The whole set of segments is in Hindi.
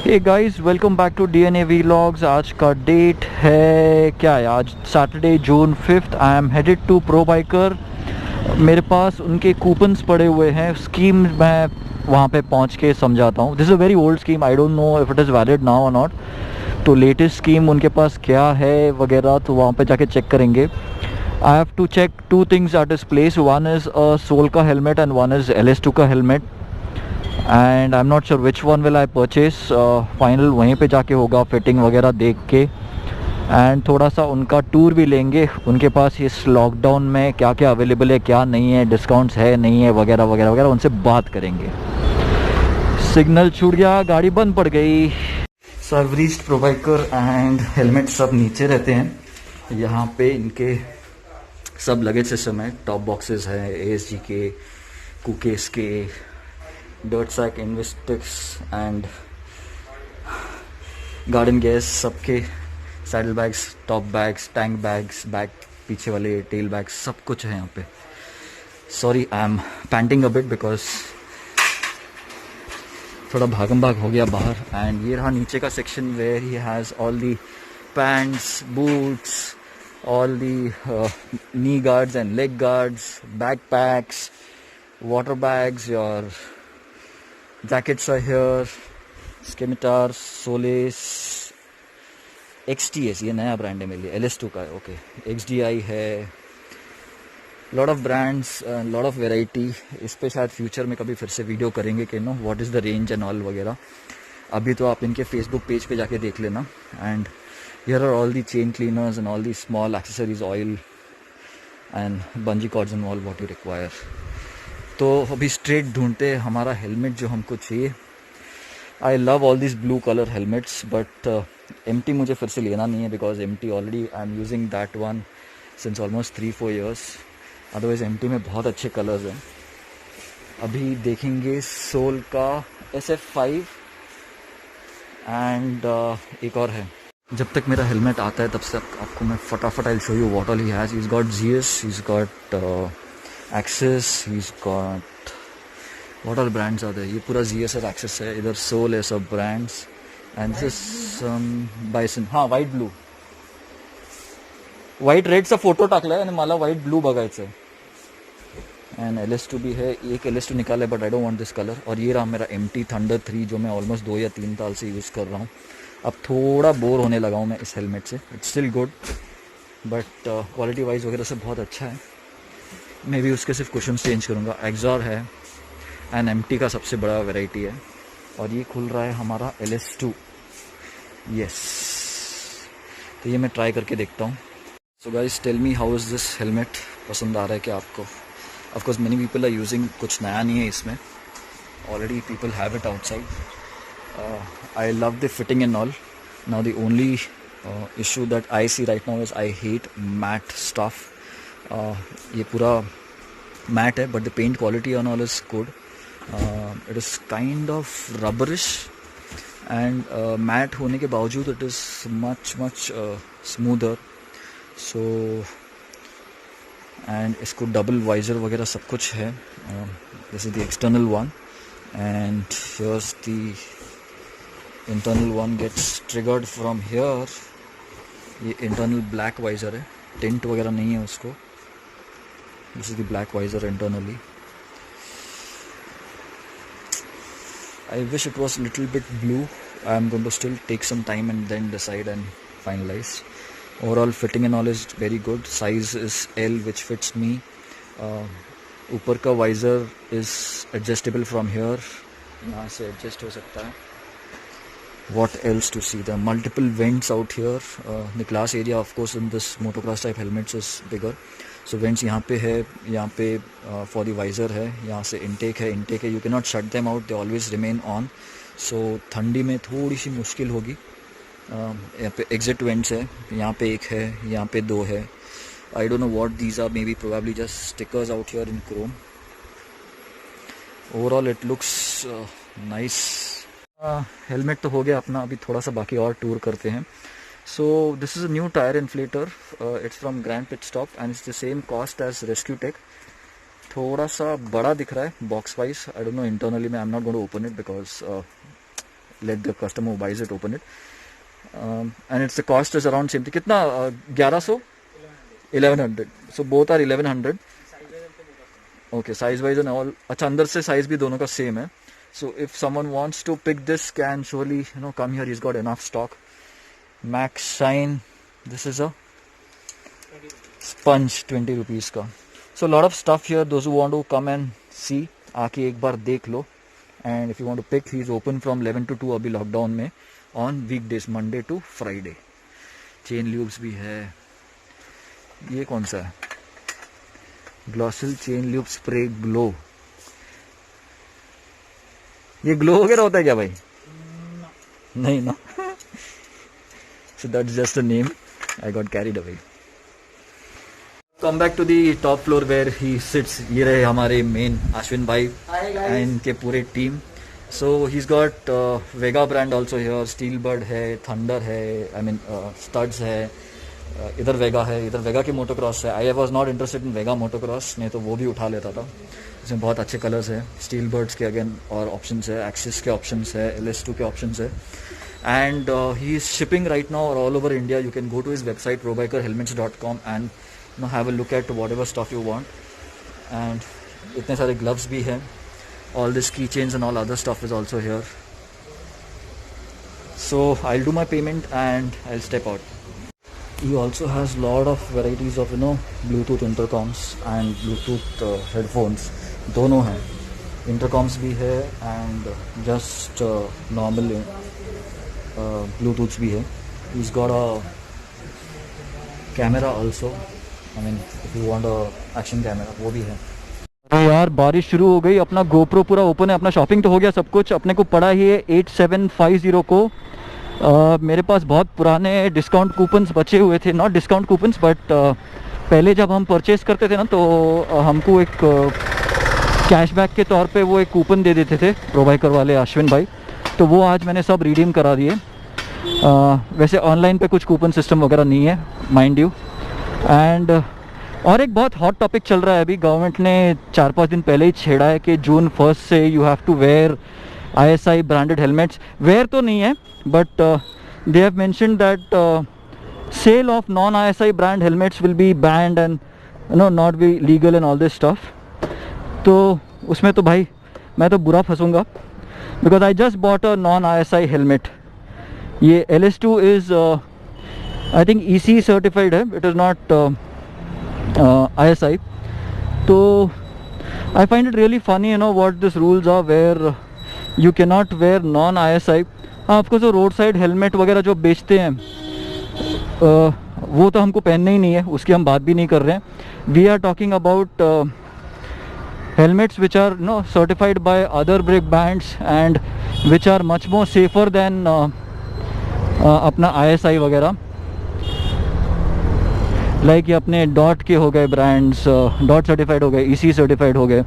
Hey guys, welcome back to DNA vlogs. आज का डेट है क्या है? आज Saturday June 5th। I am headed to Pro Biker. मेरे पास उनके कूपन्स पड़े हुए हैं। स्कीम मैं वहाँ पे पहुँच के समझाता हूँ। This is a very old scheme, I don't know if it is valid now और नॉट। तो लेटेस्ट स्कीम उनके पास क्या है वगैरह, तो वहाँ पे जाके चेक करेंगे। I have to check two things at this place. One is a SOL का helmet and one is LS2 का helmet, and I am not sure which one will I purchase. Final वहीं पे जाके होगा, फिटिंग वगैरह देख के। एंड थोड़ा सा उनका टूर भी लेंगे, उनके पास इस लॉकडाउन में क्या क्या अवेलेबल है, क्या नहीं है, डिस्काउंट्स है नहीं है वगैरह वगैरह वगैरह, उनसे बात करेंगे। सिग्नल छूट गया, गाड़ी बंद पड़ गई। So I reached Probiker and helmet सब नीचे रहते हैं। यहाँ पे इनके सब लगेज सिस्टम है। टॉप बॉक्सेस है ASG के, कुकेस के, डर्ट सैक, इन्वेस्टिक्स एंड गार्डन गैस सबके, saddle bags, top bags, tank bags, bag पीछे वाले टेल बैग्स, सब कुछ है यहाँ पे। Sorry, I am panting a bit because थोड़ा भागम भाग हो गया बाहर। एंड ये रहा नीचे का section where he has all the pants, boots, all the knee guards and leg guards, backpacks, water bags, your jackets are here, Scimitar, Solace, XTS ये नया ब्रांड है मेरे लिए, LS2 का है। ओके, XDI है, lot of brands, lot of variety. इस पे शायद फ्यूचर में कभी फिर से वीडियो करेंगे कि know what is the range and all वगैरह। अभी तो आप इनके फेसबुक पेज पे जाके देख लेना। And here are all the chain cleaners and all the small accessories, oil and bungee cords and all what you require. तो अभी स्ट्रेट ढूंढते हैं हमारा हेलमेट जो हमको चाहिए। I love all this blue colour helmets, but MT मुझे फिर से लेना नहीं है because MT already I am using that one since almost 3-4 years। Otherwise MT में बहुत अच्छे कलर्स हैं। अभी देखेंगे सोल का SF5 एंड एक और है। जब तक मेरा हेलमेट आता है तब तक आपको मैं फटाफट I show you what all he has. He got GS, he got Axis, he's got what all brands are there? ये पूरा GS और Axis है। इधर Soul है, सब brands, and this is Bison। हाँ, white blue, white red चा फोटो टाकलाय आणि मला white blue बघायचं आहे। एंड LS2 भी है, एक LS2 निकाला है but I don't want this colour. और ये रहा मेरा MT Thunder 3 जो मैं ऑलमोस्ट 2 या 3 साल से यूज़ कर रहा हूँ। अब थोड़ा बोर होने लगा हूँ मैं इस हेलमेट से। It's still good but quality wise वगैरह से बहुत अच्छा है। मैं भी उसके सिर्फ कुशन चेंज करूँगा। एक्सॉर है एंड MT का सबसे बड़ा वैरायटी है। और ये खुल रहा है हमारा LS2। यस, तो ये मैं ट्राई करके देखता हूँ। So guys, tell me how is this helmet? पसंद आ रहा है क्या आपको? Of course many people are using, कुछ नया नहीं है इसमें, already people have it outside. I love the fitting and all. Now the only issue that I see right now is I hate matte stuff। ये पूरा मैट है but the paint quality and all is good. It is kind of rubberish and matte होने के बावजूद it is much much smoother. So and इसको डबल वाइजर वगैरह सब कुछ है। This is the external one and here's the internal one gets triggered from here. ये इंटरनल ब्लैक वाइजर है, टिंट वगैरह नहीं है उसको। This is the black visor internally। I wish it was a little bit blue। I am going to still take some time and then decide and finalize। Overall fitting and all is very good। Size is L which fits me। ऊपर का visor is adjustable from here, यहाँ से adjust हो सकता है। What else to see? There are multiple vents out here। The glass area of course in this motocross type helmets is bigger। So vents यहाँ पे है, यहाँ पे फॉर द वाइज़र है, यहाँ से इनटेक है, you can not shut them out, they always remain on. So ठंडी में थोड़ी सी मुश्किल होगी। यहाँ पे एग्जिट वेंट्स है, यहाँ पे एक है, यहाँ पे 2 है। I don't know what these are, maybe probably just stickers out here in chrome. Overall it looks nice. Helmet तो हो गया अपना, अभी थोड़ा सा बाकी और टूर करते हैं। So this is a new tire inflator। It's from Grand Pit Stop and it's the same cost as Rescue Tech। थोड़ा सा बड़ा दिख रहा है box wise. I don't know internally में, I am not going to open it because let the customer who buys it open it. And it's the cost is around same thing. कितना 1100 1100. So both are 1100. Okay, size wise and all. अच्छा अंदर से size भी दोनों का same है. So if someone wants to pick this, can surely come here. He's got enough stock. Max Shine. This is a sponge 20 rupees का. So a lot of stuff here. Those who want to come and see, आके एक बार देख लो. And if you want to pick, he's open from 11 to 2 अभी लॉकडाउन में on weekdays, Monday to Friday. Chain lubes भी है. ये कौन सा है? Glossil chain lube spray glow. ये ग्लो वगैरह होता है क्या भाई? नहीं ना. So that's just a name. I got carried away. Come back to the top floor where he sits. ये रहे हमारे main अश्विन भाई and इनके पूरे team. So he's got Vega brand also here. Steelbird है, Thunder है, I mean Studs है. इधर वेगा है, इधर वेगा की मोटोक्रॉस है. I was not interested in Vega motocross, नहीं तो वो भी उठा लेता था. इसमें बहुत अच्छे कलर्स है. स्टील बर्ड्स के अगेन और ऑप्शंस है, एक्सिस के ऑप्शंस है, LS2 के ऑप्शंस है. And he is shipping right now all over India. You can go to his website probikerhelmets.com and have a look at whatever stuff you want. एंड इतने सारे ग्लव्स भी हैं. All this key chains and all other stuff is also here. So I will do my payment and I will step out. He also has lot of varieties of Bluetooth intercoms and Bluetooth headphones. दोनों हैं. Intercoms भी है and just normal Bluetooths भी है. He's got a camera also. I mean if you want a action camera वो भी है. अरे यार बारिश शुरू हो गई. अपना GoPro पूरा ओपन है. अपना शॉपिंग तो हो गया सब कुछ. अपने को पड़ा ही है 8750 को. मेरे पास बहुत पुराने डिस्काउंट कूपन्स बचे हुए थे. नॉट डिस्काउंट कूपन्स बट पहले जब हम परचेज़ करते थे ना तो हमको एक कैशबैक के तौर पे वो एक कूपन दे देते थे प्रोवाइकर वाले अश्विन भाई. तो वो आज मैंने सब रिडीम करा दिए. वैसे ऑनलाइन पे कुछ कूपन सिस्टम वगैरह नहीं है माइंड यू. एंड और एक बहुत हॉट टॉपिक चल रहा है अभी. गवर्नमेंट ने 4-5 दिन पहले ही छेड़ा है कि June 1 से you have to wear ISI branded helmets. Wear तो नहीं है but they have mentioned that sale of non-ISI brand helmets will be banned and not be legal and all this stuff. तो उसमें तो भाई मैं तो बुरा फंसूंगा because I just bought a non-ISI helmet. ये LS2 is I think EC certified है. It is not ISI. तो I find it really funny what these rules are where you cannot wear non-ISI. आपको जो रोड साइड हेलमेट वगैरह जो बेचते हैं वो तो हमको पहनना ही नहीं है. उसकी हम बात भी नहीं कर रहे हैं. We are talking about helmets which are certified by other brake bands and which are much more safer than अपना ISI वगैरह. लाइक ये अपने डॉट के हो गए ब्रांड्स. डॉट सर्टिफाइड हो गए, EC सर्टिफाइड हो गए.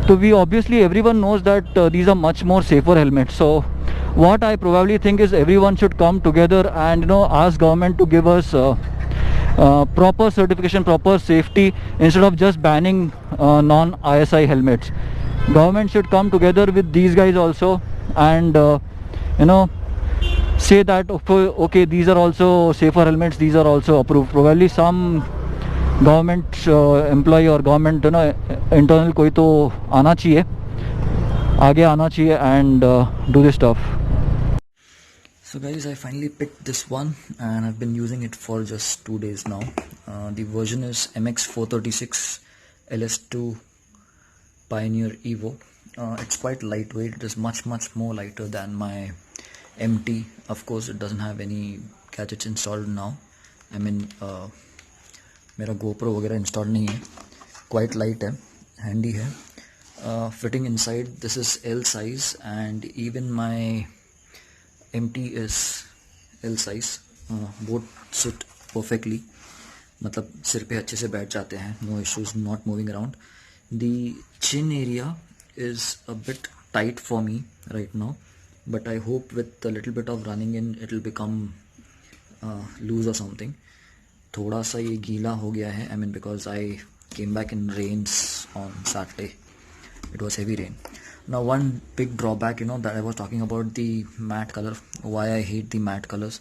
So we obviously everyone knows that these are much more safer helmets. So what I probably think is everyone should come together and ask government to give us proper certification, proper safety instead of just banning non-ISI helmets. Government should come together with these guys also and say that okay these are also safer helmets, these are also approved. Probably some government employ और गवर्नमेंट इंटरनल कोई तो आना चाहिए, आगे आना चाहिए and do this stuff. So guys, I finally picked this one and I've been using it for just 2 days now. The version is MX436 LS2 Pioneer Evo. It's quite lightweight. It is much more lighter than my MT. Of course it doesn't have any gadgets installed now. I mean मेरा GoPro वगैरह इंस्टॉल नहीं है. क्वाइट लाइट है, हैंडी है. Fitting inside this is L size and even my MT is L size. Both sit perfectly, मतलब सिर पे अच्छे से बैठ जाते हैं. No issues, not moving around. The chin area is a bit tight for me right now but I hope with a little bit of running in it will become loose or something. थोड़ा सा ये गीला हो गया है. I mean because I came back in rains on Saturday. It was heavy rain. Now one big drawback, that I was talking about the matte color, why I hate the matte colors.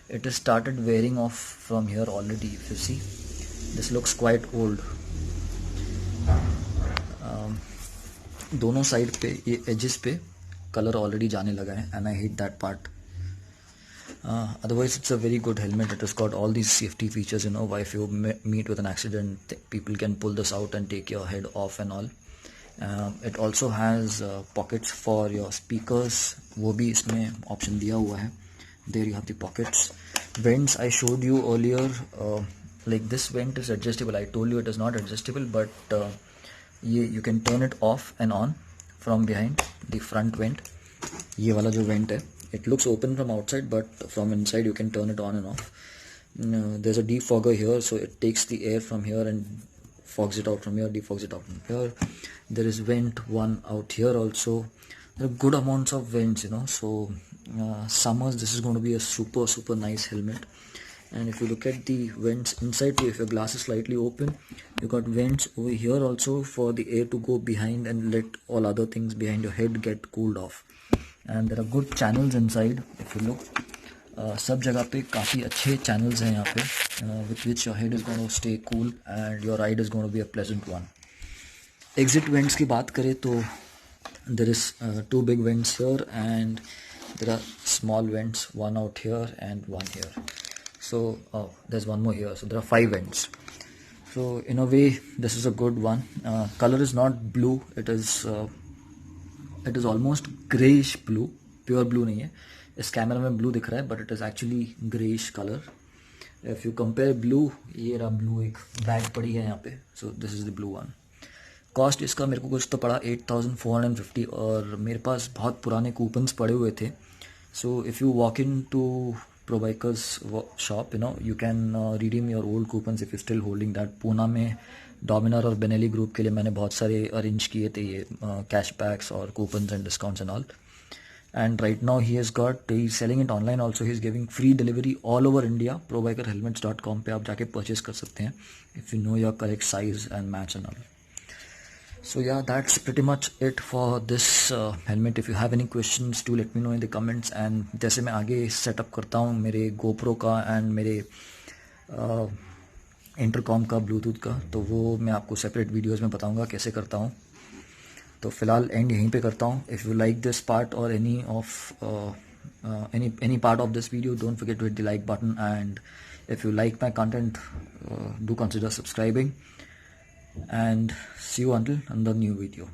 It has started wearing off from here already. If you see, this looks quite old. दोनों साइड पे ये एजेस पे कलर ऑलरेडी जाने लगा है, and I hate that part. Otherwise, it's a very good helmet. It has got all these safety features. If you meet with an accident, people can pull this out and take your head off and all. It also has pockets for your speakers. वो भी इसमें option दिया हुआ है. There you have the pockets. Vents I showed you earlier. Like this vent is adjustable. I told you it is not adjustable, but you can turn it off and on from behind the front vent. ये वाला जो vent है, it looks open from outside, but from inside you can turn it on and off. There's a defogger here, so it takes the air from here and fogs it out from here, defogs it out from here. There is vent one out here also. There are good amounts of vents, so summers this is going to be a super nice helmet. And if you look at the vents inside, if your glass is slightly open, you got vents over here also for the air to go behind and let all other things behind your head get cooled off. And there are good channels inside. If you look, सब जगह पे काफ़ी अच्छे channels हैं यहाँ पे, with which your head is going to stay cool and your ride is going to be a pleasant one. Exit vents की बात करें तो there is 2 big vents here, and there are small vents, one out here and one here. So there's one more here, so there are 5 vents. So in a way this is a good one. Color is not blue, it is almost grayish blue, pure blue नहीं है. इस कैमरा में blue दिख रहा है, but it is actually grayish color. If you compare blue, ये रहा blue, एक bag पड़ी है यहाँ पे, so this is the blue one. Cost इसका मेरे को कुछ तो पड़ा 8,450, और मेरे पास बहुत पुराने कूपन्स पड़े हुए थे. So if you walk in to Probikers shop, you can redeem your old coupons if you're still holding that. Poona में डोमिनर और बेनेली ग्रुप के लिए मैंने बहुत सारे अरेंज किए थे ये कैशबैक्स और coupons and discounts and all. And right now he's selling it online also. He's giving free delivery all over India. probikerhelmets.com पे आप जाके purchase कर सकते हैं if you know your correct size and match and all. So yeah, that's pretty much it for this helmet. If you have any questions, do let me know in the comments. And जैसे मैं आगे setup करता हूँ मेरे GoPro का and मेरे इंटरकॉम का, ब्लूटूथ का, तो वो मैं आपको सेपरेट वीडियोस में बताऊँगा कैसे करता हूँ. तो फिलहाल एंड यहीं पे करता हूँ. If you like this part और any part of this video, don't forget to hit the like button, and if you like my content, do consider subscribing, and see you until another new video.